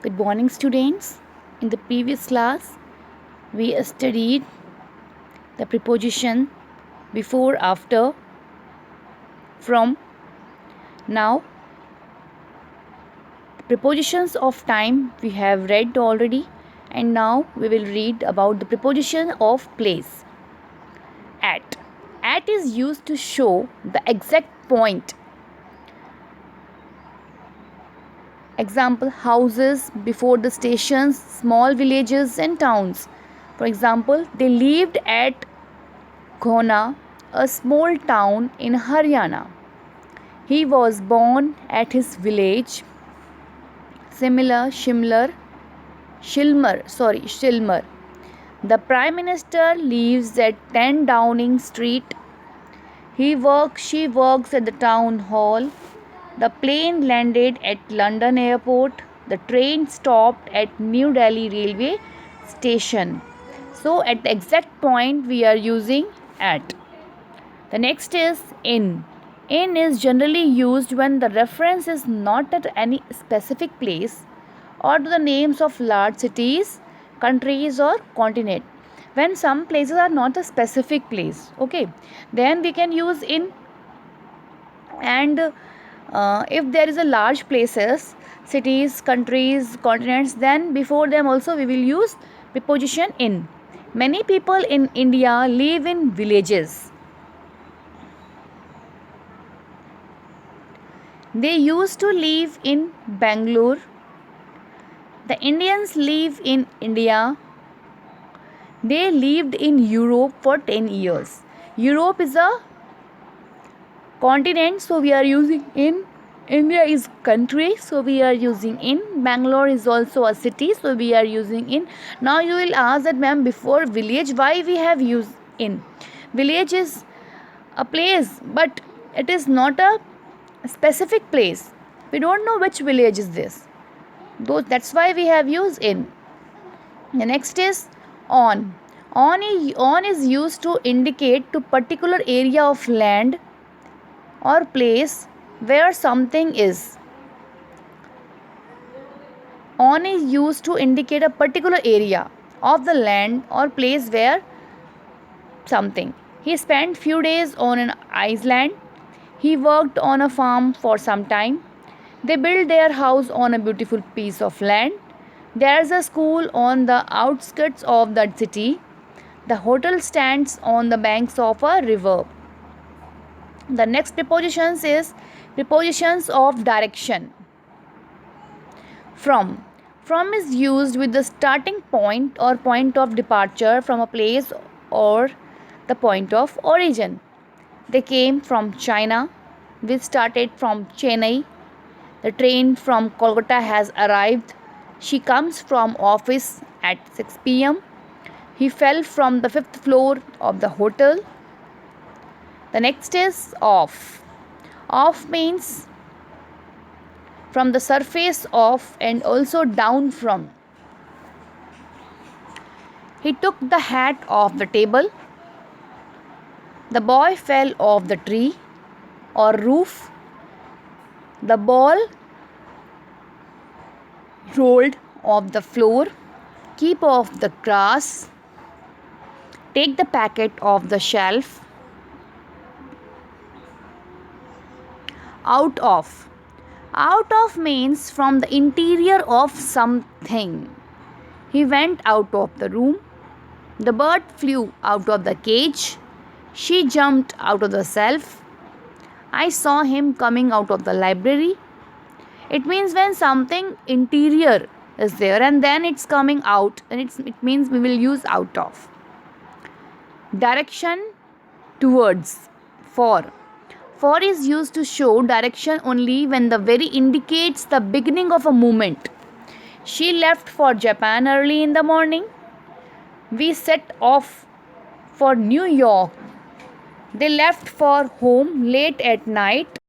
Good morning, students. In the previous class, we studied the preposition before, after, from. Now, prepositions of time we have read already, and now we will read about the preposition of place. At. At is used to show the exact point. Example, houses before the stations, small villages and towns. For example, they lived at Ghona, a small town in Haryana. He was born at his village. Shilmar. The Prime Minister lives at 10 Downing Street. She works at the town hall. The plane landed at London Airport. The train stopped at New Delhi Railway Station. So at the exact point we are using at. The next is in. In is generally used when the reference is not at any specific place or to the names of large cities, countries or continent. When some places are not a specific place, okay, then we can use in. And if there is a large places, cities, countries, continents, then before them also we will use preposition in. Many people in India live in villages. They used to live in Bangalore. The Indians live in India. They lived in Europe for 10 years. Europe is a continent, so we are using in. India is country, so we are using in. Bangalore is also a city, so we are using in. Now you will ask that, ma'am, before village, why we have used in? Village is a place, but it is not a specific place. We don't know which village is this. That's why we have used in. The next is on. On is used to indicate to particular area of land or place where something is. On is used to indicate a particular area of the land or place where something. He spent few days on an island. He worked on a farm for some time. They built their house on a beautiful piece of land. There is a school on the outskirts of that city. The hotel stands on the banks of a river. The next prepositions is prepositions of direction. From. From is used with the starting point or point of departure from a place or the point of origin. They came from China. We started from Chennai. The train from Kolkata has arrived. She comes from office at 6 p.m. He fell from the 5th floor of the hotel. The next is off. Off means from the surface of and also down from. He took the hat off the table. The boy fell off the tree or roof. The ball rolled off the floor. Keep off the grass. Take the packet off the shelf. Out of. Out of means from the interior of something. He went out of the room. The bird flew out of the cage. She jumped out of the shelf. I saw him coming out of the library. It means when something interior is there and then it's coming out, and it means we will use out of. Direction, towards, for. For is used to show direction only when the very indicates the beginning of a movement. She left for Japan early in the morning. We set off for New York. They left for home late at night.